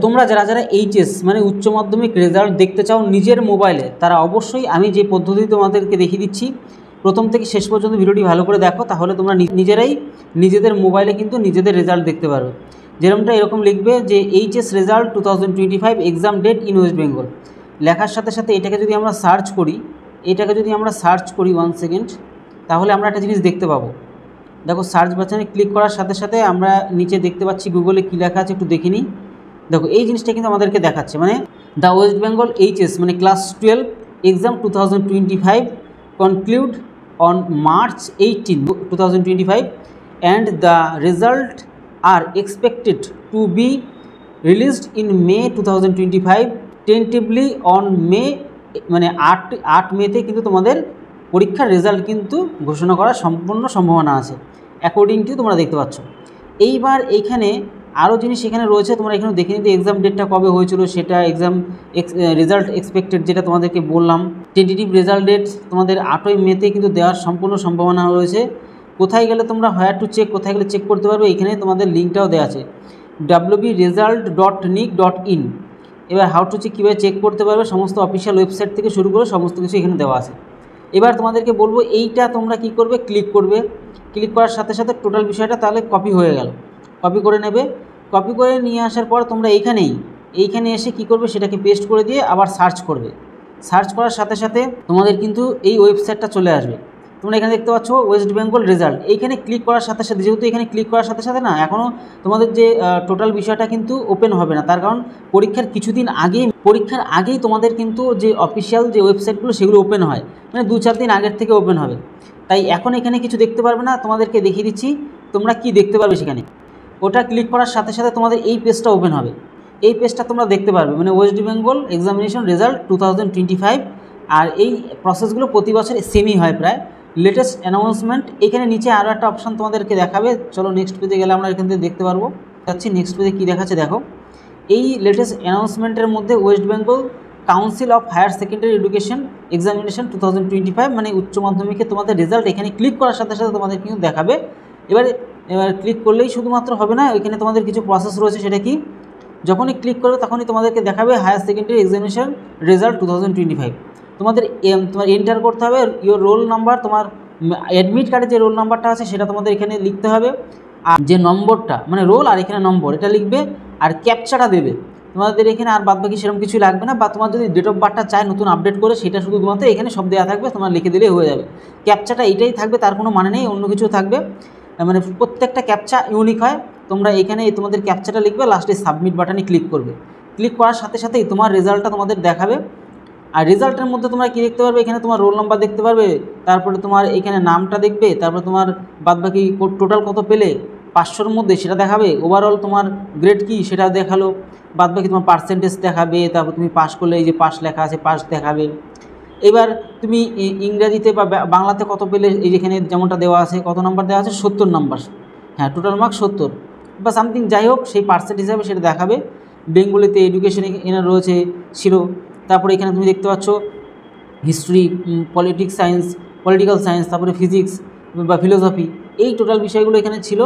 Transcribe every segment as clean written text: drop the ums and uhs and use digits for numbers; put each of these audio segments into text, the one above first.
তোমরা যারা যারা এইচএস মানে উচ্চ মাধ্যমিক রেজাল্ট দেখতে চাও নিজের মোবাইলে, তারা অবশ্যই আমি যে পদ্ধতি তোমাদেরকে দেখিয়ে দিচ্ছি প্রথম থেকে শেষ পর্যন্ত ভিডিওটি ভালো করে দেখো, তাহলে তোমরা নিজেরাই নিজেদের মোবাইলে কিন্তু নিজেদের রেজাল্ট দেখতে পারবে। যেরকমটা এরকম লিখবে যে HS result 2025 exam date in West Bengal, লেখার সাথে সাথে এটাকে যদি আমরা সার্চ করি 1 সেকেন্ড, তাহলে আমরা একটা জিনিস দেখতে পাবো। দেখো সার্চ বাটনে ক্লিক করার সাথে সাথে আমরা নিচে দেখতে পাচ্ছি গুগলে কী লেখা আছে, একটু দেখে নিই। দেখো এই জিনিসটা কিন্তু আমাদেরকে দেখাচ্ছে, মানে দ্য ওয়েস্ট বেঙ্গল এইচএস মানে class 12 exam 2025 conclude on March 18, 2025 and the result are expected to be released in May 2025 tentatively on May, মানে 8 মেতে কিন্তু তোমাদের পরীক্ষার রেজাল্ট কিন্তু ঘোষণা করার সম্পূর্ণ সম্ভাবনা আছে অ্যাকর্ডিং টু তোমরা দেখতে পাচ্ছ। এইবার এইখানে আরও জিনিস এখানে রয়েছে, তোমরা এখানে দেখে নিতে এক্সাম ডেটটা কবে হয়েছিল সেটা, এক্সাম রেজাল্ট এক্সপেক্টেড যেটা তোমাদেরকে বললাম, টেন্টেটিভ রেজাল্ট ডেট তোমাদের 8ই মেতে কিন্তু দেওয়ার সম্পূর্ণ সম্ভাবনা রয়েছে। কোথায় গেলে তোমরা হায়ার টু চেক, কোথায় গেলে চেক করতে পারবে, এখানে তোমাদের লিঙ্কটাও দেওয়া আছে wbresult.nic.in। এবার হাউ টু চেক, কীভাবে চেক করতে পারবে, সমস্ত অফিসিয়াল ওয়েবসাইট থেকে শুরু করে সমস্ত কিছু এখানে দেওয়া আছে। এবার তোমাদেরকে বলবো এইটা তোমরা কি করবে, ক্লিক করার সাথে সাথে টোটাল বিষয়টা তাহলে কপি হয়ে গেল। কপি করে নেবে, কপি করে নিয়ে আসার পর তোমরা এইখানে এসে কি করবে, সেটাকে পেস্ট করে দিয়ে আবার সার্চ করবে। সার্চ করার সাথে সাথে তোমাদের কিন্তু এই ওয়েবসাইটটা চলে আসবে। তোমরা এখানে দেখতে পাচ্ছ ওয়েস্ট বেঙ্গল রেজাল্ট, এইখানে ক্লিক করার সাথে সাথে, যেহেতু এখানে ক্লিক করার সাথে সাথে না এখনও তোমাদের যে টোটাল বিষয়টা কিন্তু ওপেন হবে না, তার কারণ পরীক্ষার আগেই তোমাদের কিন্তু যে অফিসিয়াল যে ওয়েবসাইটগুলো সেগুলো ওপেন হয়, মানে 2-4 দিন আগের থেকে ওপেন হবে। তাই এখন এখানে কিছু দেখতে পারবে না, তোমাদেরকে দেখিয়ে দিচ্ছি তোমরা কি দেখতে পারবে সেখানে। ওটা ক্লিক করার সাথে সাথে তোমাদের এই পেজটা ওপেন হবে, এই পেজটা তোমরা দেখতে পারবে, মানে ওয়েস্ট বেঙ্গল এক্সামিনেশন রেজাল্ট 2025। আর এই প্রসেসগুলো প্রতি বছর সেমই হয় প্রায়। লেটেস্ট অ্যানাউন্সমেন্ট, এখানে নিচে আরও একটা অপশান তোমাদেরকে দেখাবে। চলো নেক্সট পেজে গেলে আমরা এখান থেকে দেখতে পারবো। নেক্সট পেজে কী দেখাচ্ছে দেখো, এই লেটেস্ট অ্যানাউন্সমেন্টের মধ্যে West Bengal council of higher secondary education examination 2025 মানে উচ্চ মাধ্যমিকে তোমাদের রেজাল্ট এখানে ক্লিক করার সাথে সাথে তোমাদের কিন্তু দেখাবে। এবার ক্লিক করলেই শুধুমাত্র হবে না, এখানে তোমাদের কিছু প্রসেস রয়েছে। সেটা কি, যখনই ক্লিক করবে তখনই তোমাদেরকে দেখাবে হায়ার সেকেন্ডারি এক্সামিনেশন রেজাল্ট 2025। তোমার এন্টার করতে হবে ইওর রোল নাম্বার, তোমার অ্যাডমিট কার্ডে যে রোল নাম্বারটা আছে সেটা তোমাদের এখানে লিখতে হবে, আর যে নম্বরটা মানে রোল আর এখানে নম্বর এটা লিখবে, আর ক্যাপচাটা দেবে। তোমাদের এখানে আর বাদবাকি সেরকম কিছু লাগবে না, বা তোমার যদি ডেট অফ বার্থটা চায় নতুন আপডেট করে সেটা শুধুমাত্র এখানে সব দেওয়া থাকবে, তোমরা লিখে দিলেই হয়ে যাবে। ক্যাপচাটা এটাই থাকবে, তার কোনো মানে নেই, অন্য কিছু থাকবে, মানে প্রত্যেকটা ক্যাপচা ইউনিক হয়। তোমরা এখানে তোমাদের ক্যাপচাটা লিখবে, লাস্টে সাবমিট বাটনে ক্লিক করবে। ক্লিক করার সাথে সাথেই তোমার রেজাল্টটা তোমাদের দেখাবে। আর রেজাল্টের মধ্যে তোমরা কী দেখতে পারবে, এখানে তোমার রোল নাম্বার দেখতে পারবে, তারপরে তোমার এখানে নামটা দেখবে, তারপরে তোমার বাদবাকি টোটাল কত পেলে 500-র মধ্যে সেটা দেখাবে, ওভারঅল তোমার গ্রেড কী সেটা দেখালো, বাদবাকি তোমার পার্সেন্টেজ দেখাবে, তারপর তুমি পাস করলে এই যে পাস লেখা আছে পাস দেখাবে। এবার তুমি ইংরাজিতে বা বাংলাতে কত পেলে, এই যেখানে যেমনটা দেওয়া আছে কত নাম্বার দেওয়া আছে 70 নাম্বার, হ্যাঁ টোটাল মার্ক 70 বা সামথিং, যাই হোক সেই পার্সেন্ট হিসাবে সেটা দেখাবে। বেঙ্গলিতে এডুকেশন এখানে রয়েছে ছিল, তারপরে এখানে তুমি দেখতে পাচ্ছ হিস্ট্রি, পলিটিক্যাল সায়েন্স, তারপরে ফিজিক্স বা ফিলোসফি, এই টোটাল বিষয়গুলো এখানে ছিল।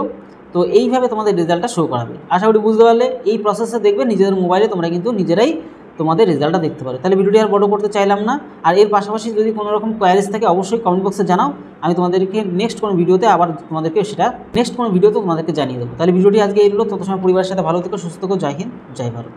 তো এইভাবে তোমাদের রেজাল্টটা শো করাবে। আশা করি বুঝতে পারলে। এই প্রসেসে দেখবে নিজেদের মোবাইলে তোমরা কিন্তু নিজেরাই তোমাদের রেজাল্টটা দেখতে পারো। তাহলে ভিডিওটি আর বড় করতে চাইলাম না। আর এর পাশাপাশি যদি কোনো রকম কোয়ারিজ থাকে অবশ্যই কমেন্ট বক্সে জানাও, আমি তোমাদেরকে নেক্সট কোনো ভিডিওতে তোমাদেরকে জানিয়ে দেবো। তাহলে ভিডিওটি আজকে এই হলো। তত সময় পরিবারের সাথে ভালো থেকো, সুস্থ থেকো। জয় হিন্দ, জয় ভারত।